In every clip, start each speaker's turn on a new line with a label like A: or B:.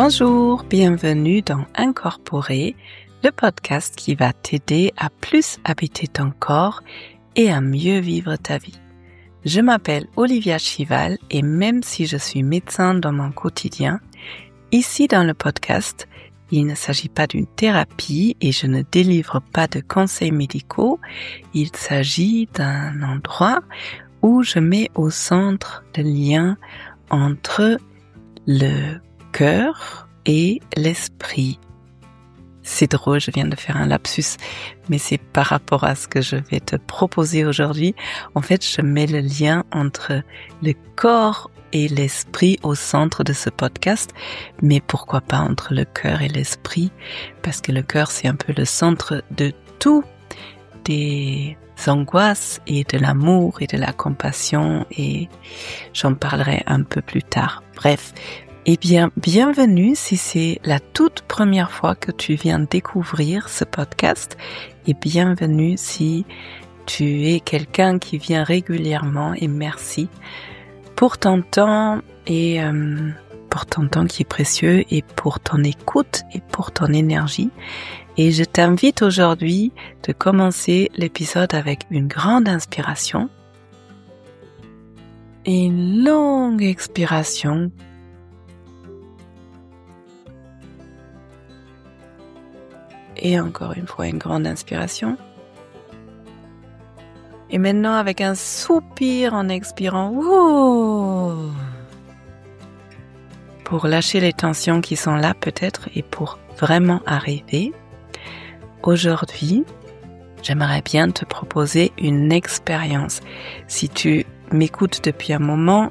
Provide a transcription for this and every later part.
A: Bonjour, bienvenue dans Incorporer, le podcast qui va t'aider à plus habiter ton corps et à mieux vivre ta vie. Je m'appelle Olivia Chival et même si je suis médecin dans mon quotidien, ici dans le podcast, il ne s'agit pas d'une thérapie et je ne délivre pas de conseils médicaux, il s'agit d'un endroit où je mets au centre le lien entre le cœur et l'esprit. C'est drôle, je viens de faire un lapsus, mais c'est par rapport à ce que je vais te proposer aujourd'hui. En fait, je mets le lien entre le corps et l'esprit au centre de ce podcast, mais pourquoi pas entre le cœur et l'esprit, parce que le cœur, c'est un peu le centre de tout, des angoisses et de l'amour et de la compassion, et j'en parlerai un peu plus tard. Bref. Eh bien, bienvenue si c'est la toute première fois que tu viens découvrir ce podcast et bienvenue si tu es quelqu'un qui vient régulièrement et merci pour ton temps et pour ton temps qui est précieux et pour ton écoute et pour ton énergie. Et je t'invite aujourd'hui de commencer l'épisode avec une grande inspiration et une longue expiration. Et encore une fois, une grande inspiration. Et maintenant, avec un soupir en expirant, ouh, pour lâcher les tensions qui sont là peut-être et pour vraiment arriver. Aujourd'hui, j'aimerais bien te proposer une expérience. Si tu m'écoutes depuis un moment,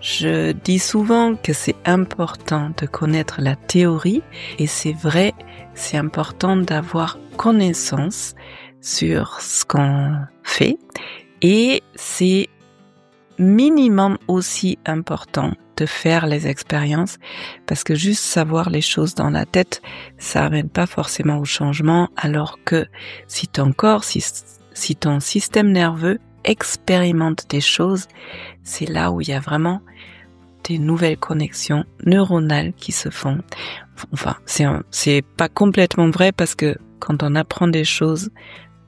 A: je dis souvent que c'est important de connaître la théorie et c'est vrai, c'est important d'avoir connaissance sur ce qu'on fait et c'est minimum aussi important de faire les expériences parce que juste savoir les choses dans la tête, ça amène pas forcément au changement alors que si ton corps, si ton système nerveux expérimente des choses, c'est là où il y a vraiment des nouvelles connexions neuronales qui se font. Enfin, c'est pas complètement vrai parce que quand on apprend des choses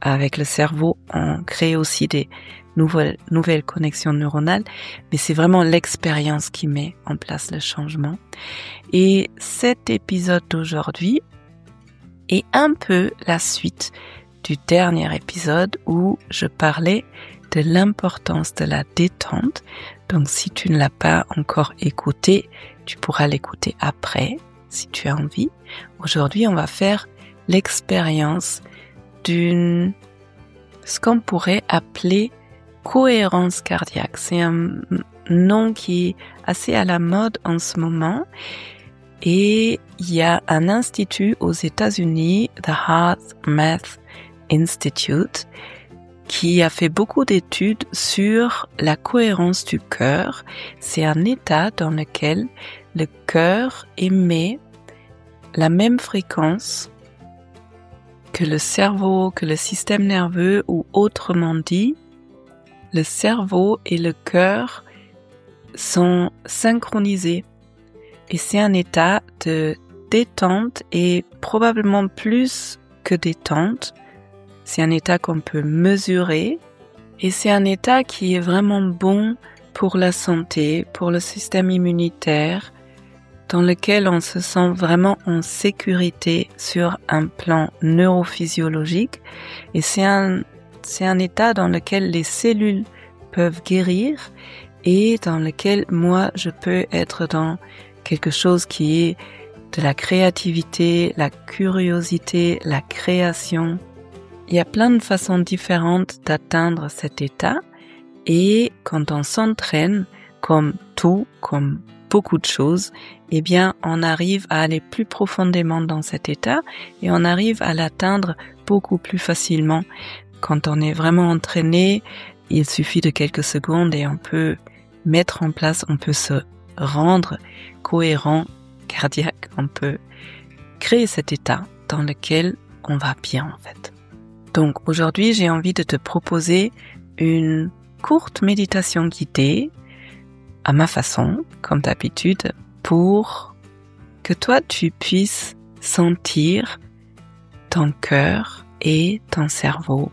A: avec le cerveau, on crée aussi des nouvelles connexions neuronales, mais c'est vraiment l'expérience qui met en place le changement. Et cet épisode d'aujourd'hui est un peu la suite du dernier épisode où je parlais de l'importance de la détente. Donc si tu ne l'as pas encore écouté, tu pourras l'écouter après, si tu as envie. Aujourd'hui, on va faire l'expérience ce qu'on pourrait appeler cohérence cardiaque. C'est un nom qui est assez à la mode en ce moment. Et il y a un institut aux États-Unis, The HeartMath Institute, qui a fait beaucoup d'études sur la cohérence du cœur. C'est un état dans lequel le cœur émet la même fréquence que le cerveau, que le système nerveux, ou autrement dit, le cerveau et le cœur sont synchronisés. Et c'est un état de détente et probablement plus que détente. C'est un état qu'on peut mesurer et c'est un état qui est vraiment bon pour la santé, pour le système immunitaire, dans lequel on se sent vraiment en sécurité sur un plan neurophysiologique. Et c'est un état dans lequel les cellules peuvent guérir et dans lequel moi je peux être dans quelque chose qui est de la créativité, la curiosité, la création. Il y a plein de façons différentes d'atteindre cet état et quand on s'entraîne, comme beaucoup de choses, eh bien, on arrive à aller plus profondément dans cet état et on arrive à l'atteindre beaucoup plus facilement. Quand on est vraiment entraîné, il suffit de quelques secondes et on peut mettre en place, on peut se rendre cohérent, cardiaque, on peut créer cet état dans lequel on va bien en fait. Donc aujourd'hui, j'ai envie de te proposer une courte méditation guidée à ma façon, comme d'habitude, pour que toi tu puisses sentir ton cœur et ton cerveau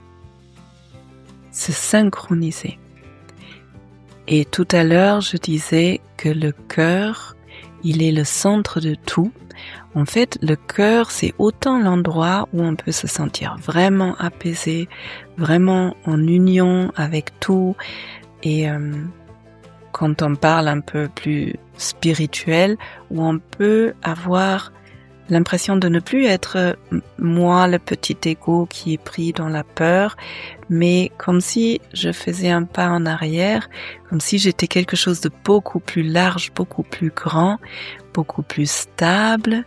A: se synchroniser. Et tout à l'heure, je disais que le cœur, il est le centre de tout. En fait, le cœur, c'est autant l'endroit où on peut se sentir vraiment apaisé, vraiment en union avec tout. Et quand on parle un peu plus spirituel, où on peut avoir l'impression de ne plus être moi, le petit égo qui est pris dans la peur, mais comme si je faisais un pas en arrière, comme si j'étais quelque chose de beaucoup plus large, beaucoup plus grand, beaucoup plus stable,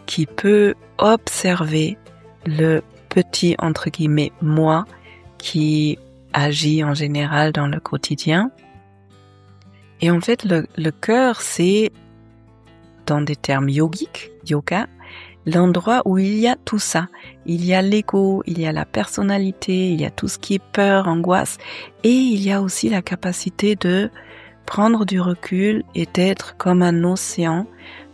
A: qui peut observer le petit, entre guillemets, moi, qui agit en général dans le quotidien. Et en fait, le cœur, c'est, dans des termes yogiques, yoga, l'endroit où il y a tout ça. Il y a l'ego, il y a la personnalité, il y a tout ce qui est peur, angoisse, et il y a aussi la capacité de prendre du recul et d'être comme un océan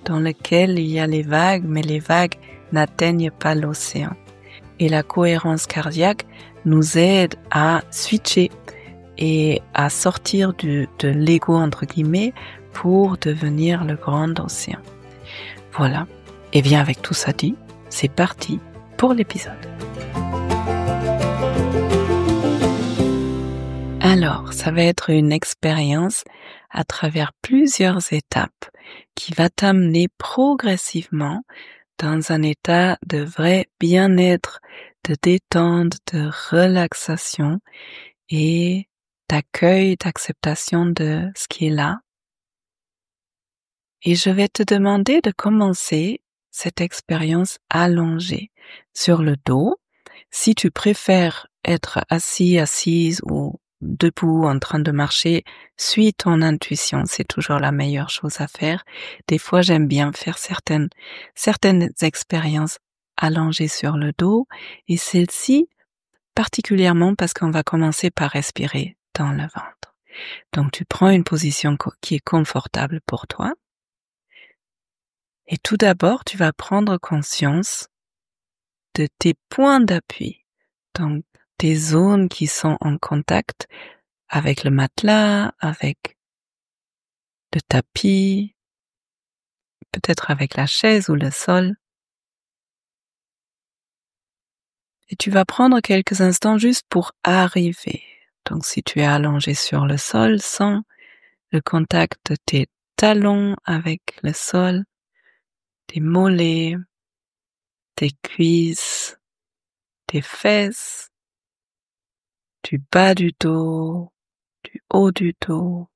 A: dans lequel il y a les vagues, mais les vagues n'atteignent pas l'océan. Et la cohérence cardiaque nous aide à switcher et à sortir de l'ego, entre guillemets, pour devenir le grand océan. Voilà. Et bien avec tout ça dit, c'est parti pour l'épisode. Alors, ça va être une expérience à travers plusieurs étapes qui va t'amener progressivement dans un état de vrai bien-être, de détente, de relaxation et d'accueil, d'acceptation de ce qui est là. Et je vais te demander de commencer cette expérience allongée sur le dos. Si tu préfères être assis, assise ou debout en train de marcher, suis ton intuition, c'est toujours la meilleure chose à faire. Des fois, j'aime bien faire certaines expériences allongées sur le dos et celle-ci particulièrement parce qu'on va commencer par respirer dans le ventre. Donc, tu prends une position qui est confortable pour toi. Et tout d'abord, tu vas prendre conscience de tes points d'appui, donc tes zones qui sont en contact avec le matelas, avec le tapis, peut-être avec la chaise ou le sol. Et tu vas prendre quelques instants juste pour arriver. Donc si tu es allongé sur le sol, sens le contact de tes talons avec le sol, tes mollets, tes cuisses, tes fesses, du bas du dos, du haut du dos,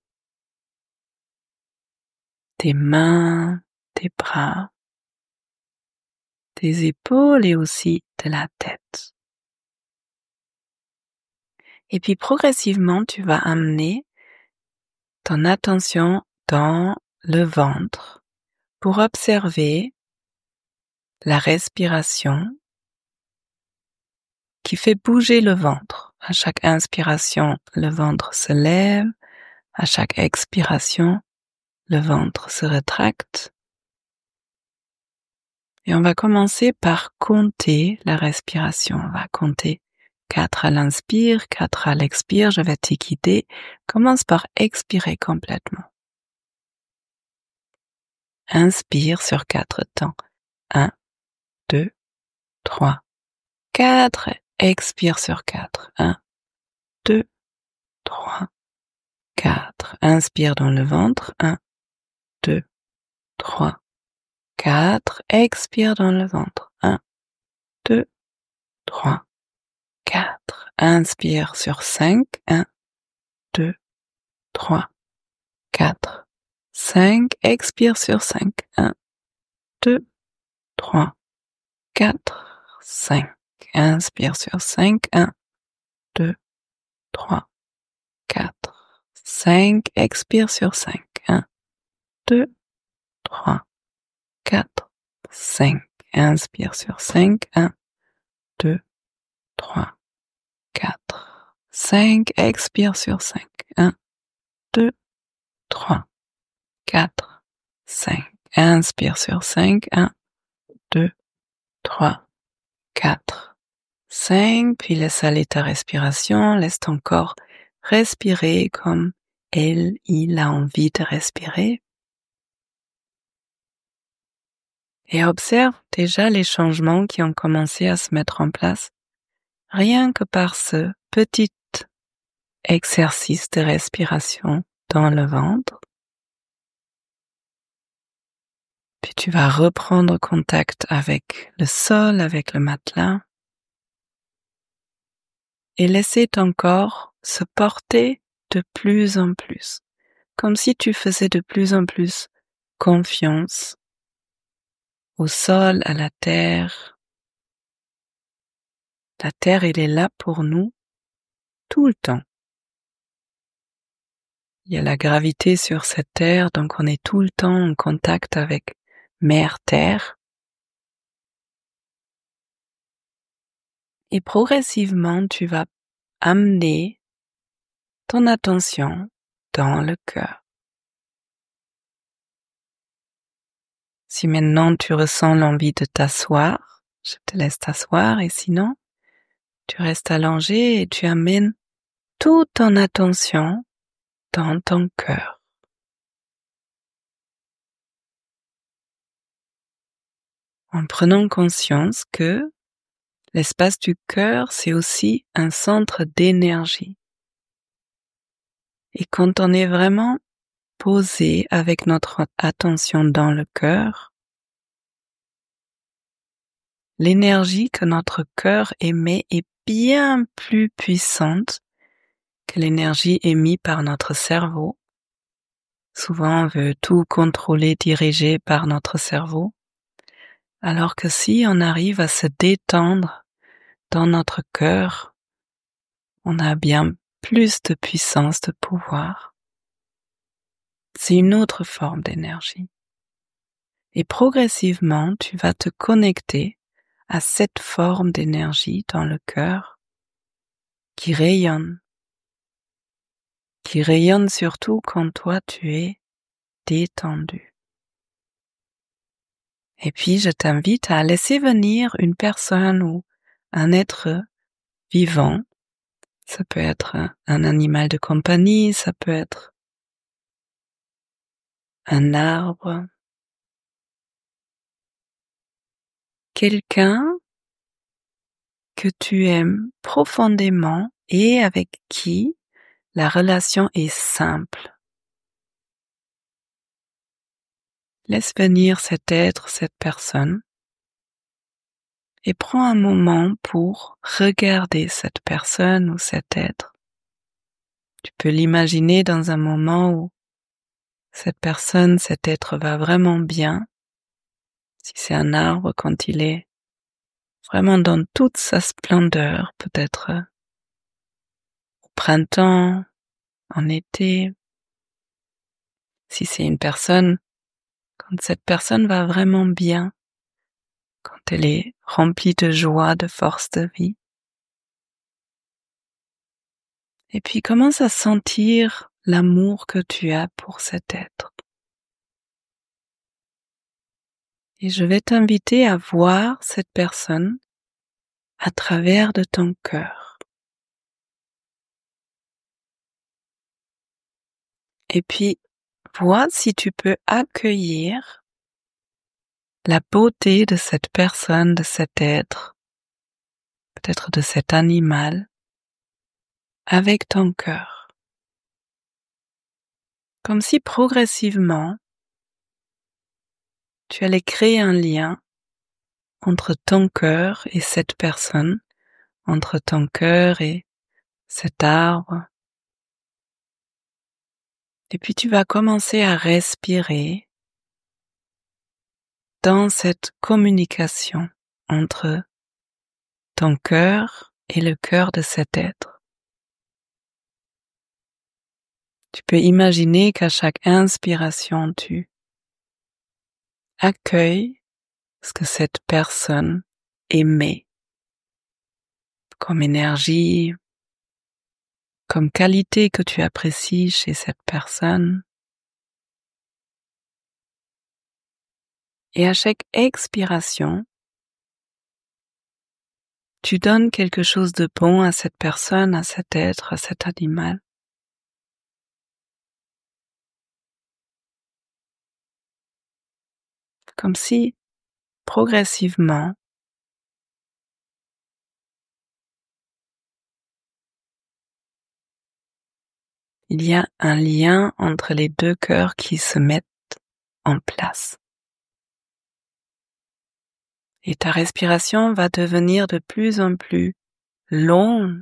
A: tes mains, tes bras, tes épaules et aussi de la tête. Et puis progressivement, tu vas amener ton attention dans le ventre pour observer la respiration qui fait bouger le ventre. À chaque inspiration, le ventre se lève. À chaque expiration, le ventre se rétracte. Et on va commencer par compter la respiration. On va compter 4 à l'inspire, 4 à l'expire. Je vais te guider. Commence par expirer complètement. Inspire sur 4 temps. 1, 2, 3, 4. Expire sur 4. 1, 2, 3, 4. Inspire dans le ventre. 1, 2, 3, 4. Expire dans le ventre. 1, 2, 3, 4. Inspire sur 5. 1, 2, 3, 4, 5. Expire sur 5. 1, 2, 3, 4, 5. Inspire sur 5. 1, 2, 3, 4, 5. Expire sur 5. 1, 2, 3, 4, 5. Inspire sur 5. 1, 2, 3, 4, 5. Expire sur 5. 1, 2, 3, 4, 5. Inspire sur 5. 1, 2, 3, 4, 5. Puis laisse aller ta respiration. Laisse ton corps respirer comme il a envie de respirer. Et observe déjà les changements qui ont commencé à se mettre en place, rien que par ce petit exercice de respiration dans le ventre. Puis tu vas reprendre contact avec le sol, avec le matelas, et laisser ton corps se porter de plus en plus, comme si tu faisais de plus en plus confiance au sol, à la terre. La terre, elle est là pour nous tout le temps. Il y a la gravité sur cette terre, donc on est tout le temps en contact avec Mère Terre. Et progressivement, tu vas amener ton attention dans le cœur. Si maintenant tu ressens l'envie de t'asseoir, je te laisse t'asseoir, et sinon, tu restes allongé et tu amènes toute ton attention dans ton cœur. En prenant conscience que l'espace du cœur, c'est aussi un centre d'énergie. Et quand on est vraiment posé avec notre attention dans le cœur, l'énergie que notre cœur émet est bien plus puissante que l'énergie émise par notre cerveau. Souvent, on veut tout contrôler, diriger par notre cerveau, alors que si on arrive à se détendre dans notre cœur, on a bien plus de puissance, de pouvoir. C'est une autre forme d'énergie. Et progressivement, tu vas te connecter à cette forme d'énergie dans le cœur qui rayonne surtout quand toi tu es détendu. Et puis je t'invite à laisser venir une personne ou un être vivant. Ça peut être un animal de compagnie, ça peut être un arbre, quelqu'un que tu aimes profondément et avec qui la relation est simple. Laisse venir cet être, cette personne, et prends un moment pour regarder cette personne ou cet être. Tu peux l'imaginer dans un moment où cette personne, cet être va vraiment bien. Si c'est un arbre, quand il est vraiment dans toute sa splendeur, peut-être au printemps, en été. Si c'est une personne, quand cette personne va vraiment bien, quand elle est remplie de joie, de force de vie. Et puis commence à sentir l'amour que tu as pour cet être. Et je vais t'inviter à voir cette personne à travers de ton cœur. Et puis, vois si tu peux accueillir la beauté de cette personne, de cet être, peut-être de cet animal, avec ton cœur. Comme si progressivement, tu allais créer un lien entre ton cœur et cette personne, entre ton cœur et cet arbre. Et puis tu vas commencer à respirer dans cette communication entre ton cœur et le cœur de cet être. Tu peux imaginer qu'à chaque inspiration, tu accueilles ce que cette personne émet comme énergie, comme qualité que tu apprécies chez cette personne. Et à chaque expiration, tu donnes quelque chose de bon à cette personne, à cet être, à cet animal. Comme si, progressivement, il y a un lien entre les deux cœurs qui se mettent en place. Et ta respiration va devenir de plus en plus longue,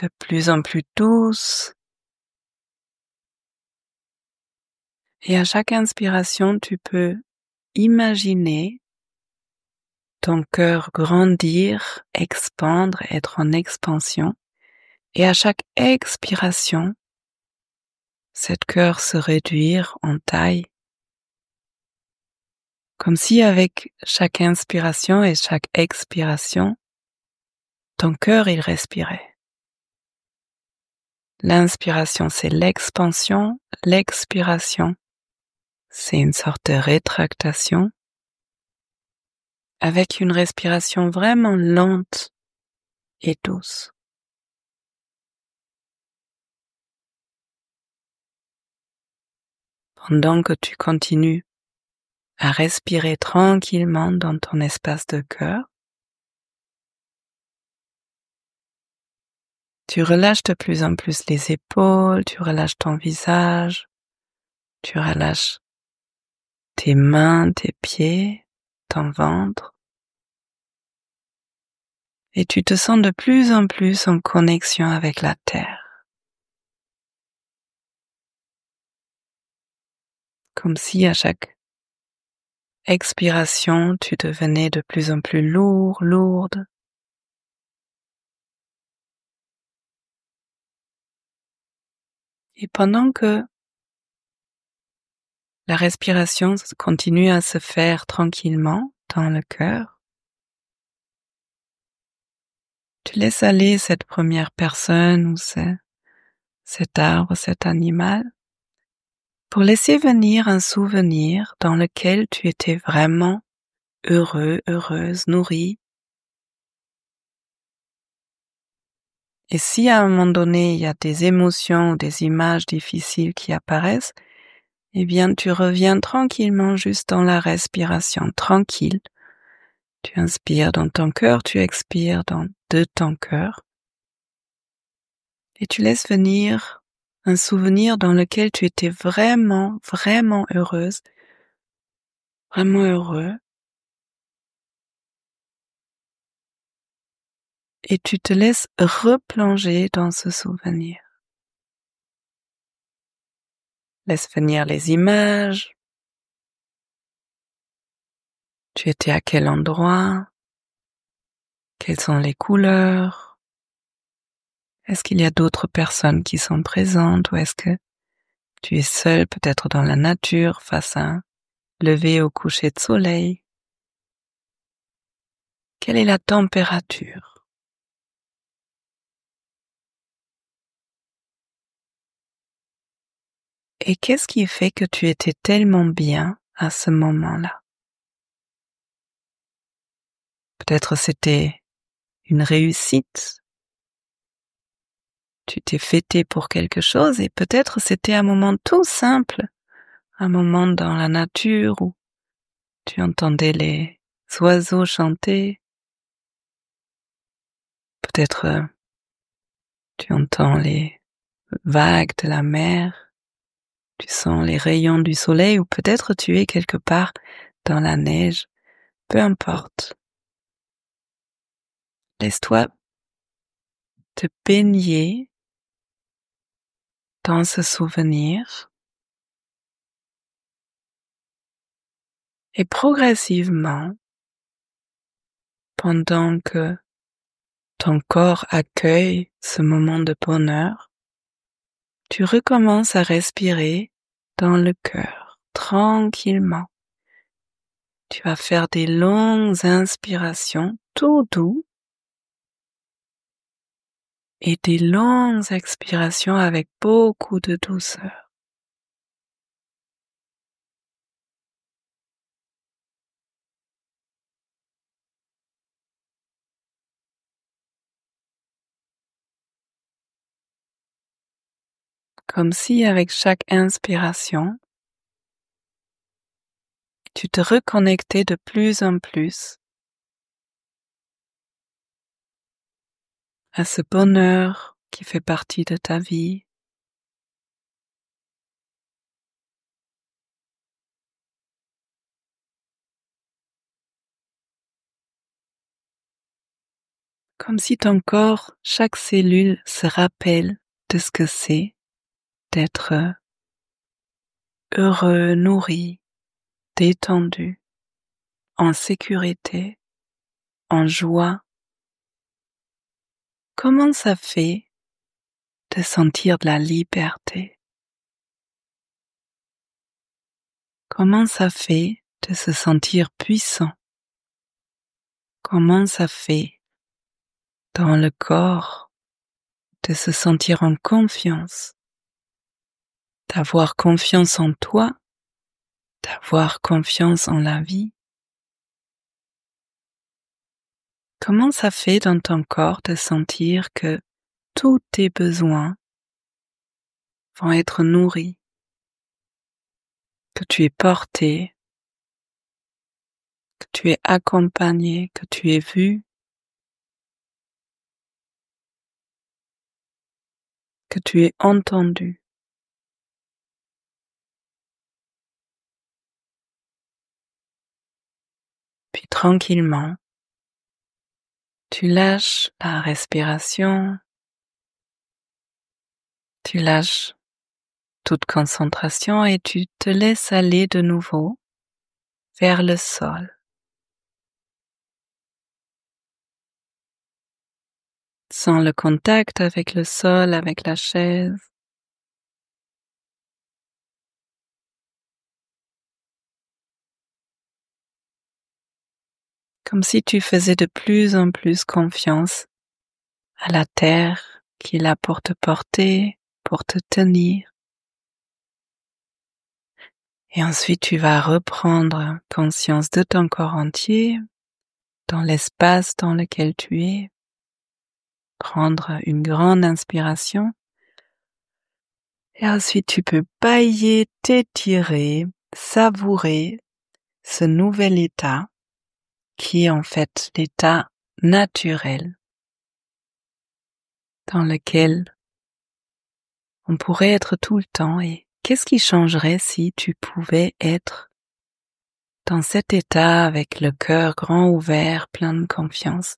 A: de plus en plus douce. Et à chaque inspiration, tu peux imaginer ton cœur grandir, expandre, être en expansion. Et à chaque expiration, cet cœur se réduire en taille. Comme si avec chaque inspiration et chaque expiration, ton cœur il respirait. L'inspiration c'est l'expansion, l'expiration c'est une sorte de rétractation avec une respiration vraiment lente et douce. Pendant que tu continues à respirer tranquillement dans ton espace de cœur, tu relâches de plus en plus les épaules, tu relâches ton visage, tu relâches tes mains, tes pieds, ton ventre. Et tu te sens de plus en plus en connexion avec la terre. Comme si à chaque expiration, tu devenais de plus en plus lourd, lourde. Et pendant que la respiration continue à se faire tranquillement dans le cœur, tu laisses aller cette première personne ou cet arbre, cet animal, pour laisser venir un souvenir dans lequel tu étais vraiment heureux, heureuse, nourrie. Et si à un moment donné, il y a des émotions ou des images difficiles qui apparaissent, eh bien, tu reviens tranquillement juste dans la respiration, tranquille. Tu inspires dans ton cœur, tu expires de ton cœur. Et tu laisses venir un souvenir dans lequel tu étais vraiment, vraiment heureuse, vraiment heureux. Et tu te laisses replonger dans ce souvenir. Laisse venir les images. Tu étais à quel endroit? Quelles sont les couleurs? Est-ce qu'il y a d'autres personnes qui sont présentes ou est-ce que tu es seul peut-être dans la nature face à un lever au coucher de soleil? Quelle est la température? Et qu'est-ce qui fait que tu étais tellement bien à ce moment-là? Peut-être c'était une réussite. Tu t'es fêté pour quelque chose et peut-être c'était un moment tout simple, un moment dans la nature où tu entendais les oiseaux chanter. Peut-être tu entends les vagues de la mer, tu sens les rayons du soleil ou peut-être tu es quelque part dans la neige, peu importe. Laisse-toi te baigner dans ce souvenir et progressivement, pendant que ton corps accueille ce moment de bonheur, tu recommences à respirer dans le cœur, tranquillement. Tu vas faire des longues inspirations, tout doux, et des longues expirations avec beaucoup de douceur. Comme si avec chaque inspiration, tu te reconnectais de plus en plus à ce bonheur qui fait partie de ta vie. Comme si ton corps, chaque cellule se rappelle de ce que c'est d'être heureux, nourri, détendu, en sécurité, en joie. Comment ça fait de sentir de la liberté? Comment ça fait de se sentir puissant? Comment ça fait dans le corps de se sentir en confiance, d'avoir confiance en toi, d'avoir confiance en la vie? Comment ça fait dans ton corps de sentir que tous tes besoins vont être nourris, que tu es porté, que tu es accompagné, que tu es vu, que tu es entendu? Puis tranquillement, tu lâches la respiration, tu lâches toute concentration et tu te laisses aller de nouveau vers le sol. Sens le contact avec le sol, avec la chaise. Comme si tu faisais de plus en plus confiance à la terre qui est là pour te porter, pour te tenir. Et ensuite tu vas reprendre conscience de ton corps entier, dans l'espace dans lequel tu es. Prendre une grande inspiration. Et ensuite tu peux bâiller, t'étirer, savourer ce nouvel état qui est en fait l'état naturel dans lequel on pourrait être tout le temps. Et qu'est-ce qui changerait si tu pouvais être dans cet état avec le cœur grand ouvert, plein de confiance?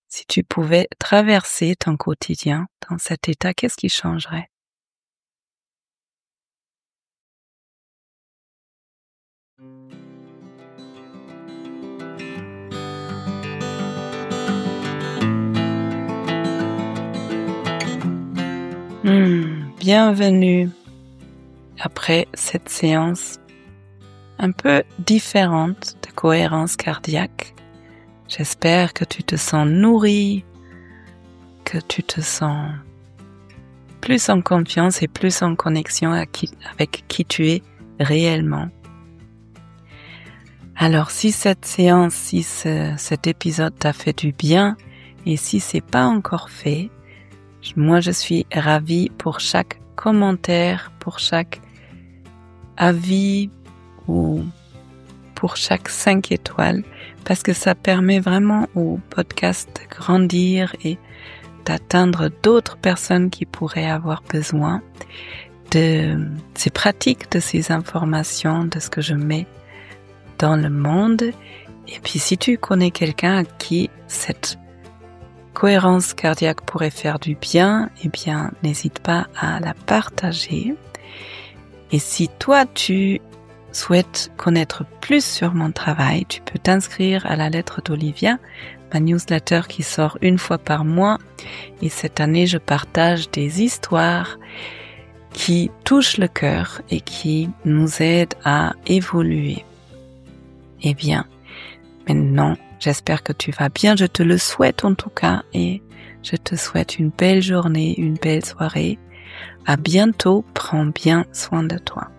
A: Si tu pouvais traverser ton quotidien dans cet état, qu'est-ce qui changerait? Bienvenue après cette séance un peu différente de cohérence cardiaque. J'espère que tu te sens nourri, que tu te sens plus en confiance et plus en connexion avec qui tu es réellement. Alors si cette séance, si cet épisode t'a fait du bien et si c'est pas encore fait, moi je suis ravie pour chaque commentaire, pour chaque avis ou pour chaque 5 étoiles parce que ça permet vraiment au podcast de grandir et d'atteindre d'autres personnes qui pourraient avoir besoin de ces pratiques, de ces informations, de ce que je mets dans le monde. Et puis si tu connais quelqu'un à qui cette cohérence cardiaque pourrait faire du bien, eh bien n'hésite pas à la partager. Et si toi tu souhaites connaître plus sur mon travail, tu peux t'inscrire à la lettre d'Olivia, ma newsletter qui sort une fois par mois. Et cette année, je partage des histoires qui touchent le cœur et qui nous aident à évoluer. Eh bien, maintenant, j'espère que tu vas bien, je te le souhaite en tout cas et je te souhaite une belle journée, une belle soirée. À bientôt, prends bien soin de toi.